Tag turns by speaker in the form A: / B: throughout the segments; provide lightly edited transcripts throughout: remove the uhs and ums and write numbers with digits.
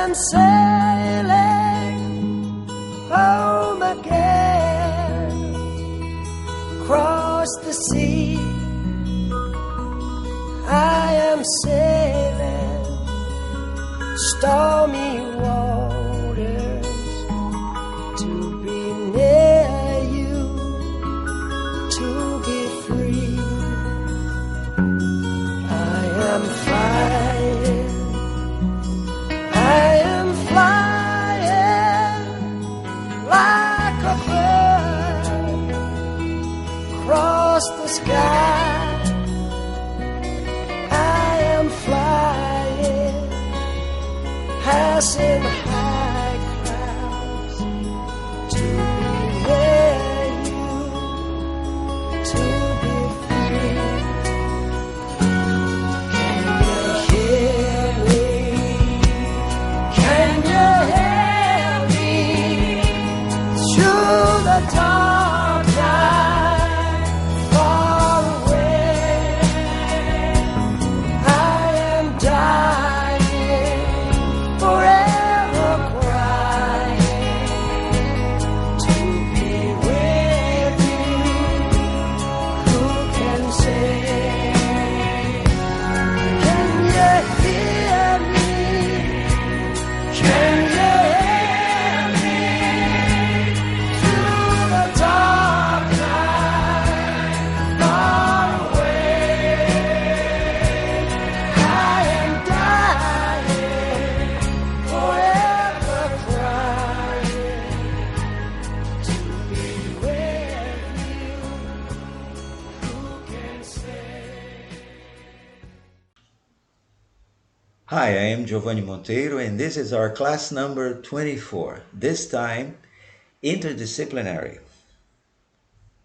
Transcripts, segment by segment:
A: am sailing home again, across the sea. I am sailing stormy waters to be near you, to be free. I am flying, I am flying like a bird across the sky. Passing high clouds to be near you, to be free. Can you hear me? Can you hear me? Through the dark night, far away, I am dying, forever crying to be with you. Who can say? Can you hear me? Can you hear me? Through the dark night, far away, I am dying, forever crying to be with you. Who can say?
B: Hi, I am Giovanni Monteiro and this is our class number 24, this time interdisciplinary.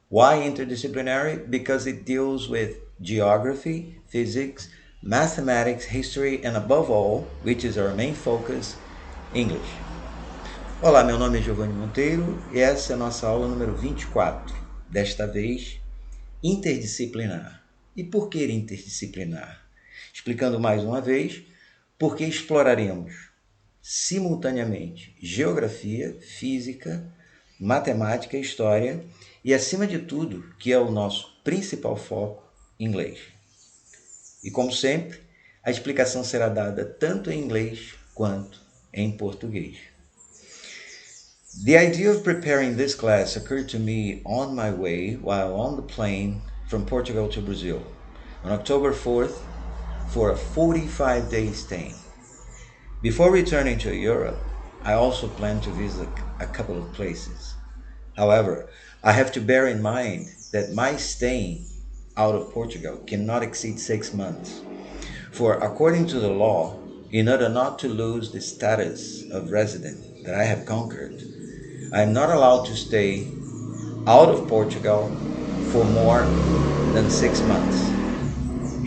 B: Why interdisciplinary? Because it deals with geography, physics, mathematics, history, and above all, which is our main focus, English. Olá, meu nome é Giovanni Monteiro e essa é a nossa aula número 24, desta vez interdisciplinar. E por que interdisciplinar? Explicando mais uma vez, porque exploraremos simultaneamente geografia, física, matemática, história e, acima de tudo, que é o nosso principal foco, inglês. E, como sempre, a explicação será dada tanto em inglês quanto em português. The idea of preparing this class occurred to me on my way while on the plane from Portugal to Brazil on October 4th for a 45-day stay. Before returning to Europe, I also plan to visit a couple of places. However, I have to bear in mind that my staying out of Portugal cannot exceed 6 months. For according to the law, in order not to lose the status of resident that I have conquered, I am not allowed to stay out of Portugal for more than 6 months.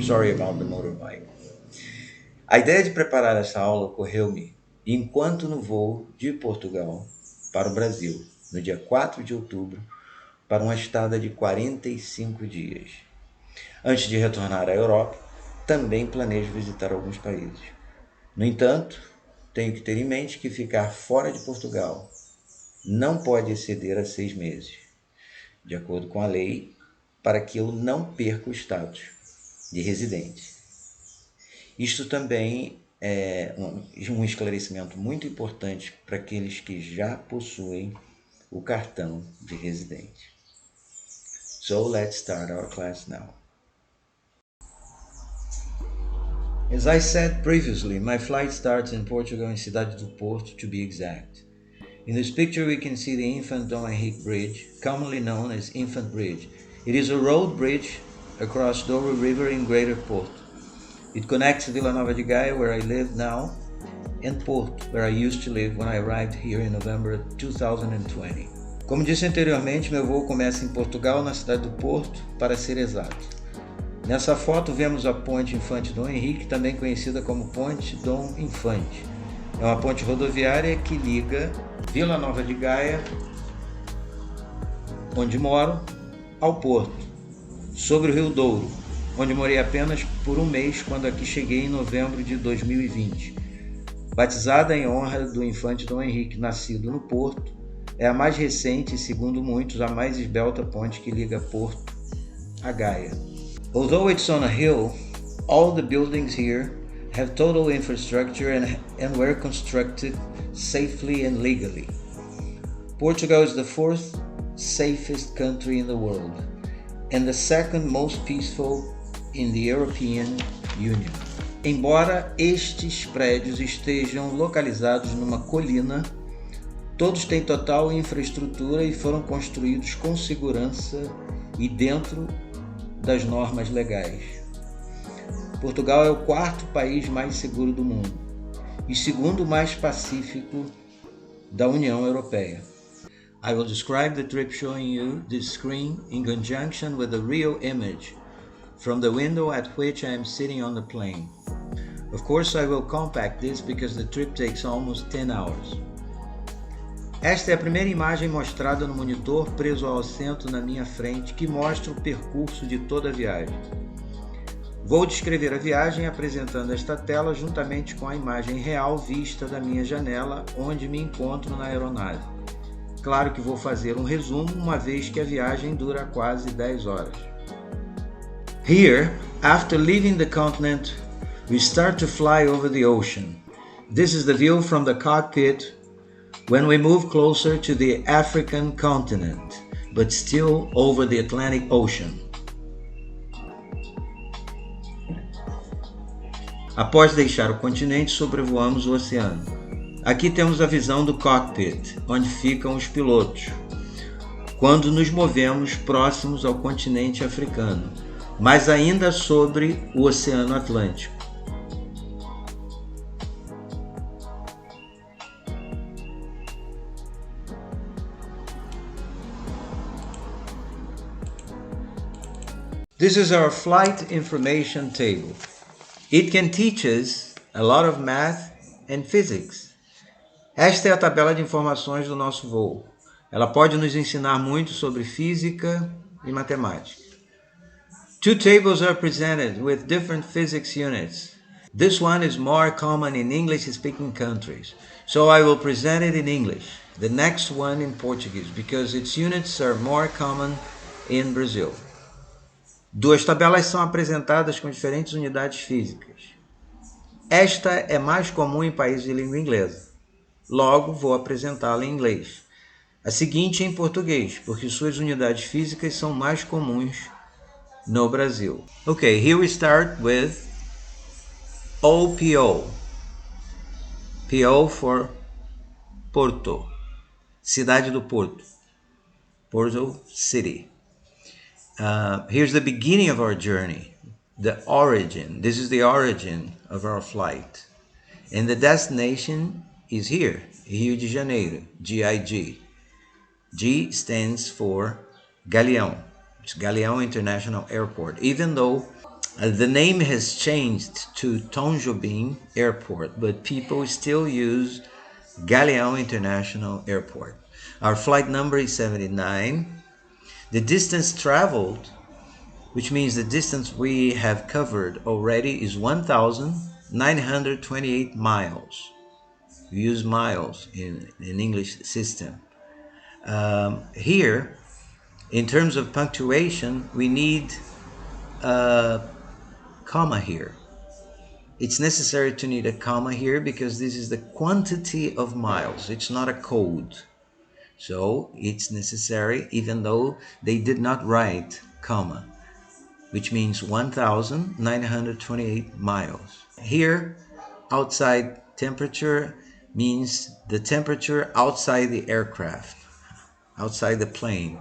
B: Sorry about the motorbike. A ideia de preparar essa aula ocorreu-me enquanto no voo de Portugal para o Brasil, no dia 4 de outubro, para uma estada de 45 dias. Antes de retornar à Europa, também planejo visitar alguns países. No entanto, tenho que ter em mente que ficar fora de Portugal não pode exceder a 6 meses, de acordo com a lei, para que eu não perca o status de residente. Isto também é um esclarecimento muito importante para aqueles que já possuem o cartão de residente. So let's start our class now. As I said previously, my flight starts in Portugal in Cidade do Porto, to be exact. In this picture we can see the Infant Dom Henrique Bridge, commonly known as Infant Bridge. It is a road bridge across Douro River in Greater Porto. It connects Vila Nova de Gaia, where I live now, and Porto, where I used to live when I arrived here in November 2020. Como disse anteriormente, meu voo começa em Portugal, na cidade do Porto, para ser exato. Nessa foto vemos a Ponte Infante Dom Henrique, também conhecida como Ponte Dom Infante. É uma ponte rodoviária que liga Vila Nova de Gaia, onde moro, ao Porto, sobre o Rio Douro, onde morei apenas por um mês quando aqui cheguei em novembro de 2020. Batizada em honra do infante Dom Henrique, nascido no Porto, é a mais recente e, segundo muitos, a mais esbelta ponte que liga Porto a Gaia. Although it's on a hill, all the buildings here have total infrastructure and were constructed safely and legally. Portugal is the fourth safest country in the world and the second most peaceful in the European Union. Embora estes prédios estejam localizados numa colina, todos têm total infraestrutura e foram construídos com segurança e dentro das normas legais. Portugal é o quarto país mais seguro do mundo e segundo mais pacífico da União Europeia. I will describe the trip showing you this screen in conjunction with a real image from the window at which I am sitting on the plane. Of course, I will compact this because the trip takes almost 10 hours. Esta é a primeira imagem mostrada no monitor preso ao assento na minha frente que mostra o percurso de toda a viagem. Vou descrever a viagem apresentando esta tela juntamente com a imagem real vista da minha janela onde me encontro na aeronave. Claro que vou fazer um resumo uma vez que a viagem dura quase 10 horas. Here, after leaving the continent, we start to fly over the ocean. This is the view from the cockpit when we move closer to the African continent, but still over the Atlantic Ocean. Após deixar o continente, sobrevoamos o oceano. Aqui temos a visão do cockpit, onde ficam os pilotos, quando nos movemos próximos ao continente africano, mas ainda sobre o Oceano Atlântico. This is our flight information table. It can teach us a lot of math and physics. Esta é a tabela de informações do nosso voo. Ela pode nos ensinar muito sobre física e matemática. Two tables are presented with different physics units. This one is more common in English-speaking countries, so I will present it in English. The next one in Portuguese, because its units are more common in Brazil. Duas tabelas são apresentadas com diferentes unidades físicas. Esta é mais comum em países de língua inglesa. Logo, vou apresentá-la em inglês. A seguinte em português, porque suas unidades físicas são mais comuns no Brasil. Okay, here we start with OPO. PO for Porto. Cidade do Porto. Porto City. Here's the beginning of our journey, the origin. This is the origin of our flight. And the destination is here, Rio de Janeiro, GIG. G stands for Galeão. It's Galeão International Airport, even though the name has changed to Tom Jobim Airport, but people still use Galeão International Airport. Our flight number is 79. The distance traveled, which means the distance we have covered already, is 1,928 miles. We use miles in English system. Here, in terms of punctuation, we need a comma here. It's necessary to need a comma here because this is the quantity of miles. It's not a code. So it's necessary, even though they did not write comma, which means 1,928 miles. Here, outside temperature means the temperature outside the aircraft, outside the plane,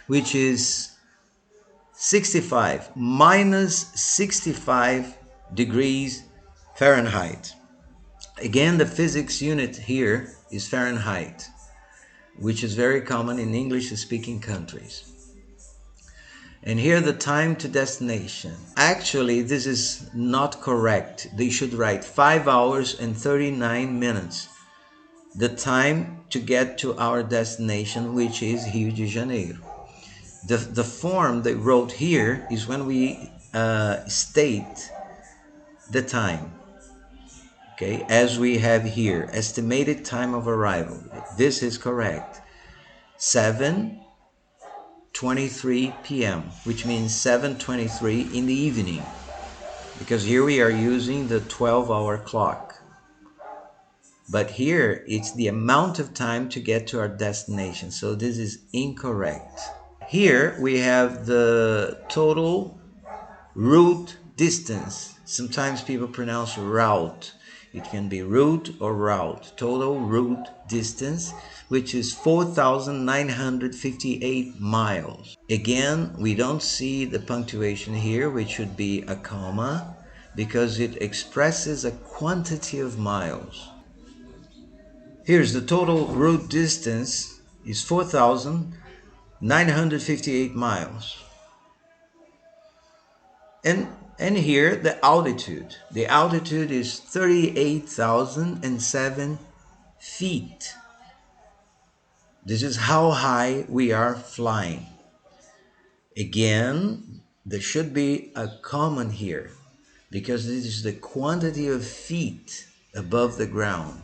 B: which is 65, minus 65 degrees Fahrenheit. Again, the physics unit here is Fahrenheit, which is very common in English-speaking countries. And here the time to destination. Actually, this is not correct. They should write 5 hours and 39 minutes. The time to get to our destination, which is Rio de Janeiro. The form they wrote here is when we state the time. Okay, as we have here, estimated time of arrival. This is correct. 7:23 p.m., which means 7:23 in the evening, because here we are using the 12-hour clock. But here it's the amount of time to get to our destination, so this is incorrect. Here we have the total route distance. Sometimes people pronounce route. It can be route or route. Total route distance, which is 4,958 miles. Again, we don't see the punctuation here, which should be a comma, because it expresses a quantity of miles. Here's the total route distance is 4,958 miles. And here the altitude. The altitude is 38,007 feet. This is how high we are flying. Again, there should be a comma here, because this is the quantity of feet above the ground.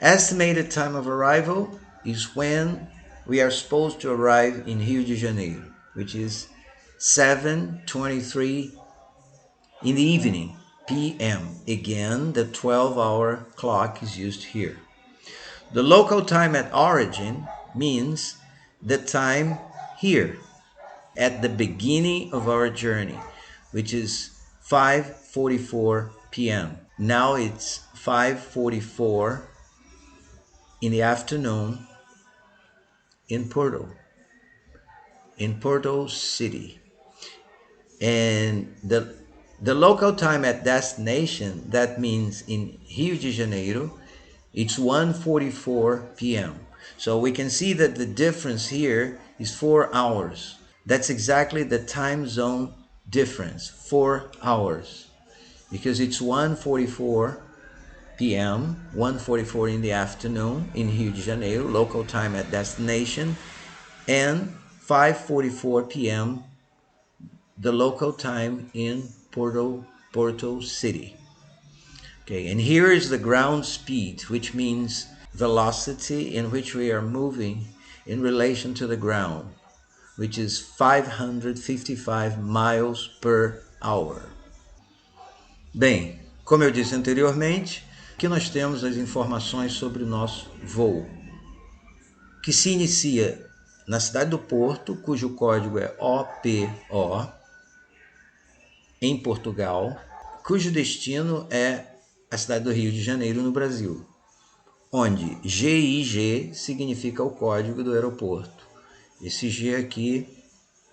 B: Estimated time of arrival is when we are supposed to arrive in Rio de Janeiro, which is 7:23 in the evening, p.m. Again, the 12-hour clock is used here. The local time at origin means the time here at the beginning of our journey, which is 5:44 p.m. Now it's 5:44 in the afternoon in Porto City. And the local time at destination, that means in Rio de Janeiro, it's 1:44 p.m. So we can see that the difference here is 4 hours. That's exactly the time zone difference, 4 hours. Because it's 1:44 p.m., 1:44 in the afternoon in Rio de Janeiro, local time at destination, and 5:44 p.m., the local time in Porto City. Okay, and here is the ground speed, which means velocity in which we are moving in relation to the ground, which is 555 miles per hour. Bem, como eu disse anteriormente, aqui nós temos as informações sobre o nosso voo, que se inicia na cidade do Porto, cujo código é OPO, em Portugal, cujo destino é a cidade do Rio de Janeiro, no Brasil, onde GIG significa o código do aeroporto. Esse G aqui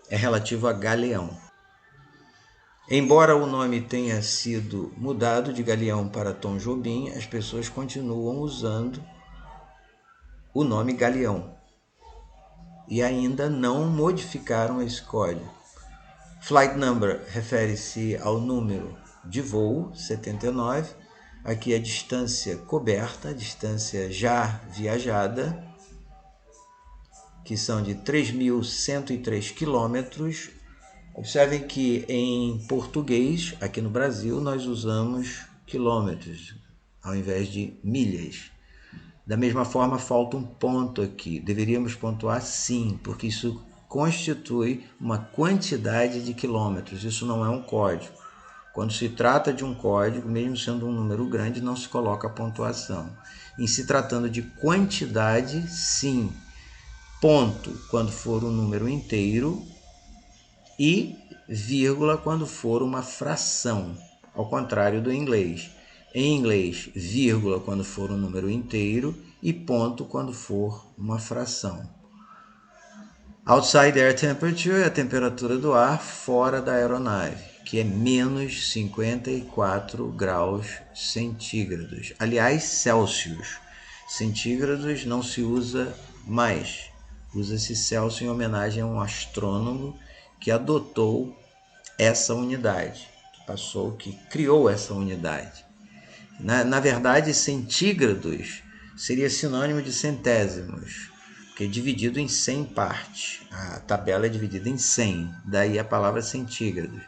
B: é relativo a Galeão. Embora o nome tenha sido mudado de Galeão para Tom Jobim, as pessoas continuam usando o nome Galeão e ainda não modificaram esse código. Flight number refere-se ao número de voo, 79. Aqui a distância coberta, a distância já viajada, que são de 3.103 quilômetros. Observem que em português, aqui no Brasil, nós usamos quilômetros ao invés de milhas. Da mesma forma, falta um ponto aqui. Deveríamos pontuar sim, porque isso constitui uma quantidade de quilômetros. Isso não é um código. Quando se trata de um código, mesmo sendo um número grande, não se coloca pontuação. Em se tratando de quantidade, sim. Ponto quando for um número inteiro e vírgula quando for uma fração, ao contrário do inglês. Em inglês, vírgula quando for um número inteiro e ponto quando for uma fração. Outside air temperature é a temperatura do ar fora da aeronave, que é menos 54 graus centígrados. Aliás, Celsius. Centígrados não se usa mais. Usa-se Celsius em homenagem a um astrônomo que adotou essa unidade, que criou essa unidade. Na verdade, centígrados seria sinônimo de centésimos, porque é dividido em 100 partes. A tabela é dividida em 100, daí a palavra centígrados.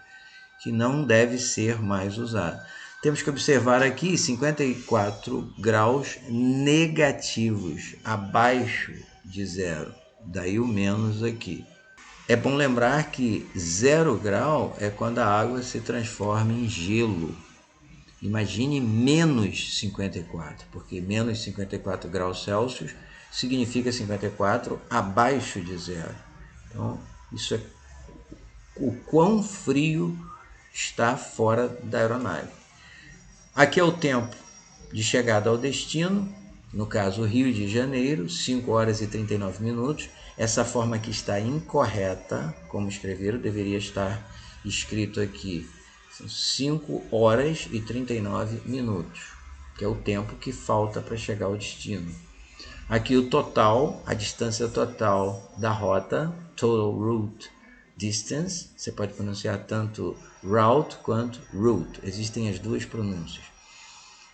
B: que não deve ser mais usado. Temos que observar aqui 54 graus negativos, abaixo de zero, daí o menos aqui. É bom lembrar que 0 grau é quando a água se transforma em gelo. Imagine menos 54, porque menos 54 graus Celsius significa 54 abaixo de zero. Então, isso é o quão frio está fora da aeronave. Aqui é o tempo de chegada ao destino, no caso Rio de Janeiro, 5 horas e 39 minutos. Essa forma aqui está incorreta, como escreveram, deveria estar escrito aqui, são 5 horas e 39 minutos, que é o tempo que falta para chegar ao destino. Aqui o total, a distância total da rota, total route distance, você pode pronunciar tanto route quanto route, existem as duas pronúncias.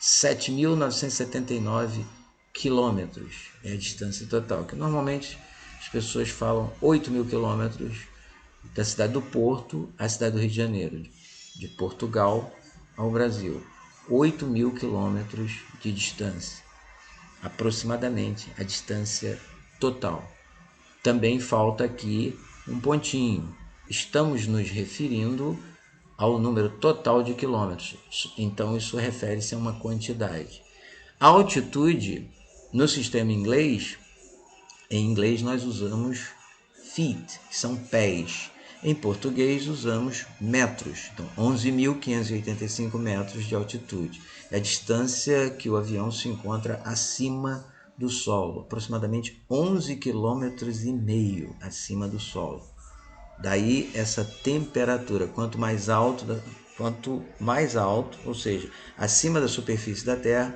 B: 7.979 quilômetros é a distância total, que normalmente as pessoas falam 8.000 quilômetros da cidade do Porto à cidade do Rio de Janeiro, de Portugal ao Brasil. 8.000 quilômetros de distância, aproximadamente a distância total. Também falta aqui um pontinho. Estamos nos referindo ao número total de quilômetros, então isso refere-se a uma quantidade. A altitude, no sistema inglês, em inglês nós usamos feet, que são pés. Em português usamos metros, então 11.585 metros de altitude. É a distância que o avião se encontra acima do solo, aproximadamente 11,5 km acima do solo. Daí essa temperatura, quanto mais alto, ou seja, acima da superfície da Terra,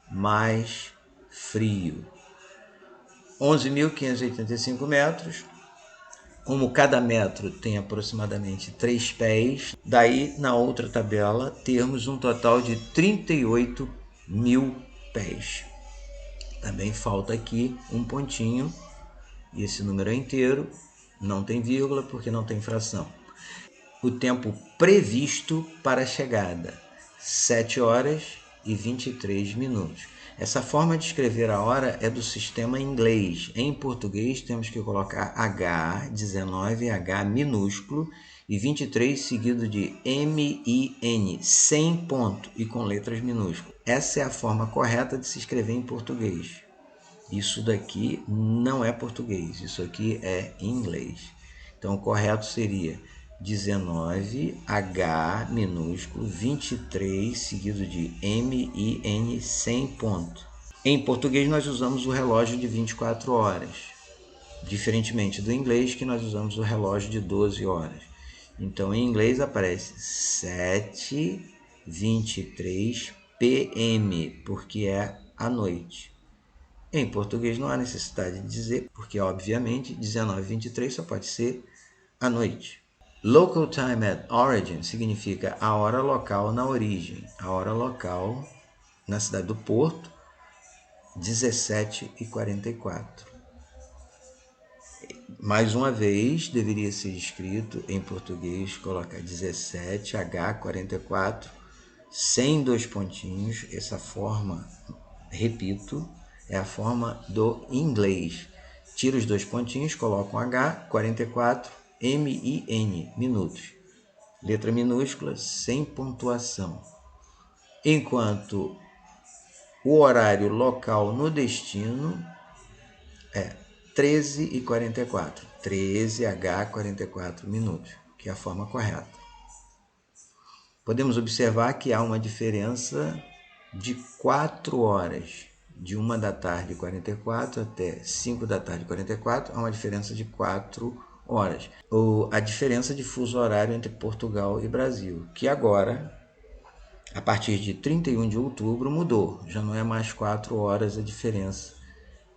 B: mais frio. 11.585 metros, como cada metro tem aproximadamente 3 pés, daí na outra tabela termos um total de 38.000 pés. Também falta aqui um pontinho, e esse número é inteiro, não tem vírgula porque não tem fração. O tempo previsto para a chegada, 7 horas e 23 minutos. Essa forma de escrever a hora é do sistema inglês. Em português temos que colocar H, 19, H minúsculo, e 23 seguido de M-I-N, sem ponto e com letras minúsculas. Essa é a forma correta de se escrever em português. Isso daqui não é português, isso aqui é inglês. Então o correto seria 19, H minúsculo, 23, seguido de M-I-N, sem ponto. Em português nós usamos o relógio de 24 horas, diferentemente do inglês que nós usamos o relógio de 12 horas. Então em inglês aparece 7:23 p.m., porque é à noite. Em português não há necessidade de dizer, porque obviamente 19:23 só pode ser à noite. Local time at origin significa a hora local na origem. A hora local na cidade do Porto, 17h44. Mais uma vez, deveria ser escrito em português, colocar 17H44, sem dois pontinhos. Essa forma, repito, é a forma do inglês. Tira os dois pontinhos, coloca um H, 44, M-I-N, minutos. Letra minúscula, sem pontuação. Enquanto o horário local no destino é 13h44, 13H44 minutos, que é a forma correta. Podemos observar que há uma diferença de 4 horas, de 1 da tarde 44 até 5 da tarde 44, há uma diferença de 4 horas. A diferença de fuso horário entre Portugal e Brasil, que agora, a partir de 31 de outubro, mudou. Já não é mais 4 horas a diferença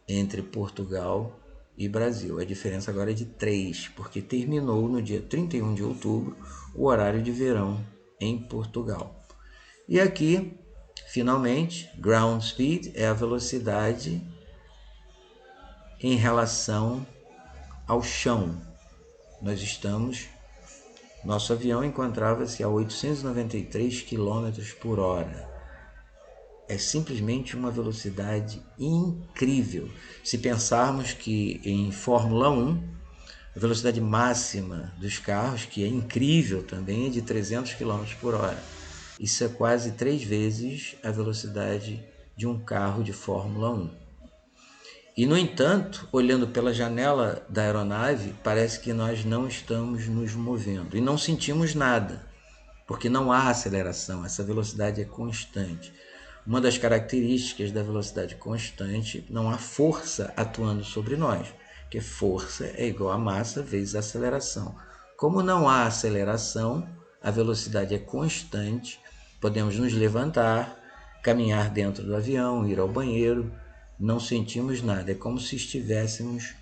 B: entre Portugal e Brasil. A diferença agora é de 3, porque terminou no dia 31 de outubro o horário de verão em Portugal. E aqui, finalmente, ground speed é a velocidade em relação ao chão. Nós estamos Nosso avião encontrava-se a 893 km por hora. É simplesmente uma velocidade incrível. Se pensarmos que em Fórmula 1, a velocidade máxima dos carros, que é incrível também, é de 300 km por hora. Isso é quase 3 vezes a velocidade de um carro de Fórmula 1. E, no entanto, olhando pela janela da aeronave, parece que nós não estamos nos movendo e não sentimos nada, porque não há aceleração, essa velocidade é constante. Uma das características da velocidade constante, não há força atuando sobre nós, porque força é igual a massa vezes aceleração. Como não há aceleração, a velocidade é constante, podemos nos levantar, caminhar dentro do avião, ir ao banheiro, não sentimos nada, é como se estivéssemos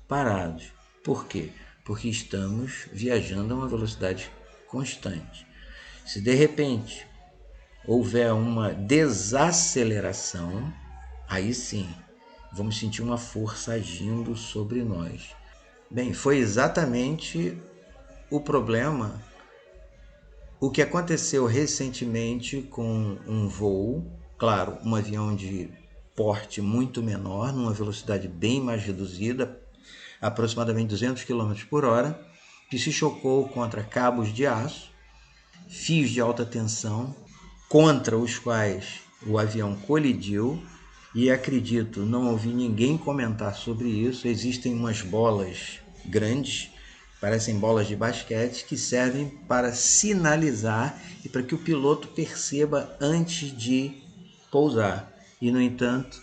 B: parados. Por quê? Porque estamos viajando a uma velocidade constante. Se de repente houver uma desaceleração, aí sim, vamos sentir uma força agindo sobre nós. Bem, foi exatamente o problema, o que aconteceu recentemente com um voo, claro, um avião de porte muito menor, numa velocidade bem mais reduzida, aproximadamente 200 km por hora, que se chocou contra cabos de aço, fios de alta tensão, contra os quais o avião colidiu, e acredito, não ouvi ninguém comentar sobre isso. Existem umas bolas grandes, parecem bolas de basquete, que servem para sinalizar e para que o piloto perceba antes de pousar. E, no entanto,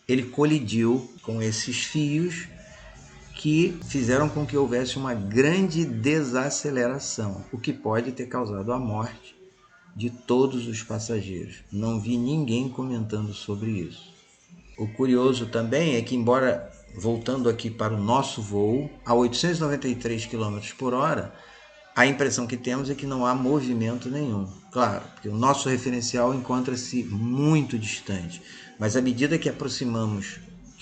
B: ele colidiu com esses fios que fizeram com que houvesse uma grande desaceleração, o que pode ter causado a morte de todos os passageiros. Não vi ninguém comentando sobre isso. O curioso também é que, embora, voltando aqui para o nosso voo, a 893 km por hora, a impressão que temos é que não há movimento nenhum. Claro, porque o nosso referencial encontra-se muito distante, mas à medida que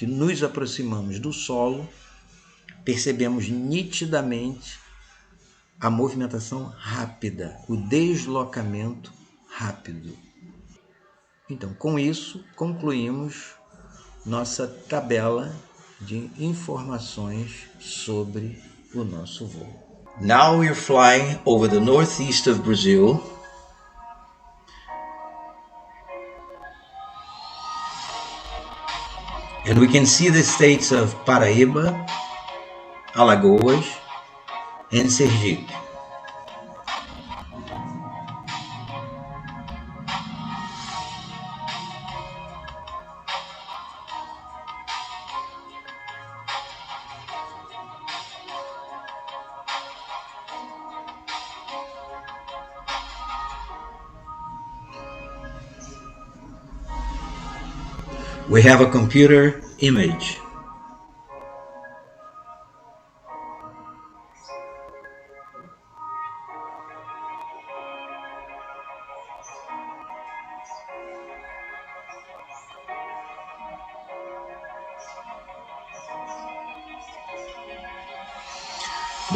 B: nos aproximamos do solo, percebemos nitidamente a movimentação rápida, o deslocamento rápido. Então, com isso, concluímos nossa tabela de informações sobre o nosso voo. Now we're flying over the northeast of Brazil. And we can see the states of Paraíba, Alagoas, and Sergipe. We have a computer image.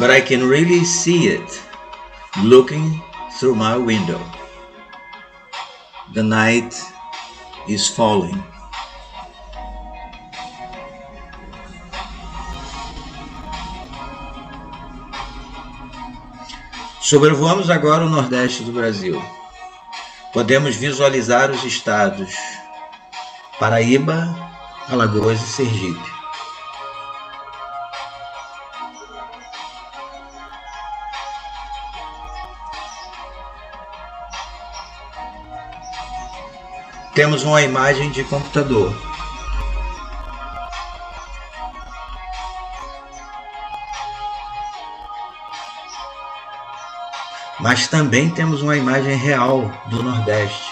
B: But I can really see it looking through my window. The night is falling. Sobrevoamos agora o Nordeste do Brasil. Podemos visualizar os estados Paraíba, Alagoas e Sergipe. Temos uma imagem de computador. Mas também temos uma imagem real do Nordeste,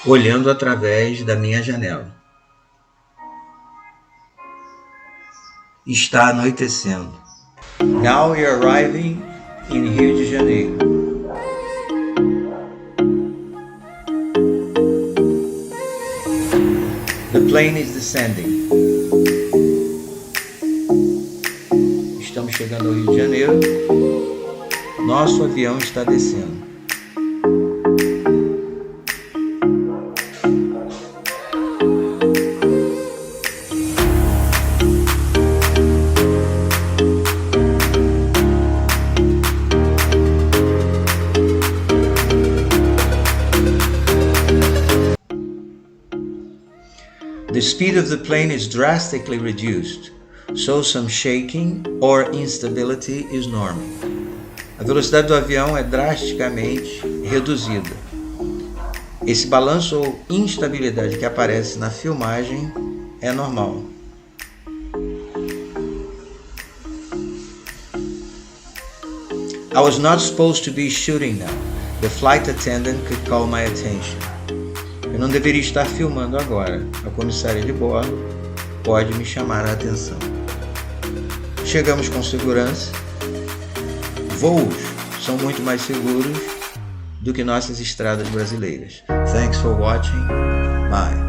B: olhando através da minha janela. Está anoitecendo. Now we are arriving in Rio de Janeiro. The plane is descending. Estamos chegando ao Rio de Janeiro. Nosso avião está descendo. The speed of the plane is drastically reduced, so some shaking or instability is normal. A velocidade do avião é drasticamente reduzida. Esse balanço ou instabilidade que aparece na filmagem é normal. I was not supposed to be shooting now. The flight attendant could call my attention. Eu não deveria estar filmando agora. A comissária de bordo pode me chamar a atenção. Chegamos com segurança. Voos são muito mais seguros do que nossas estradas brasileiras. Thanks for watching. Bye.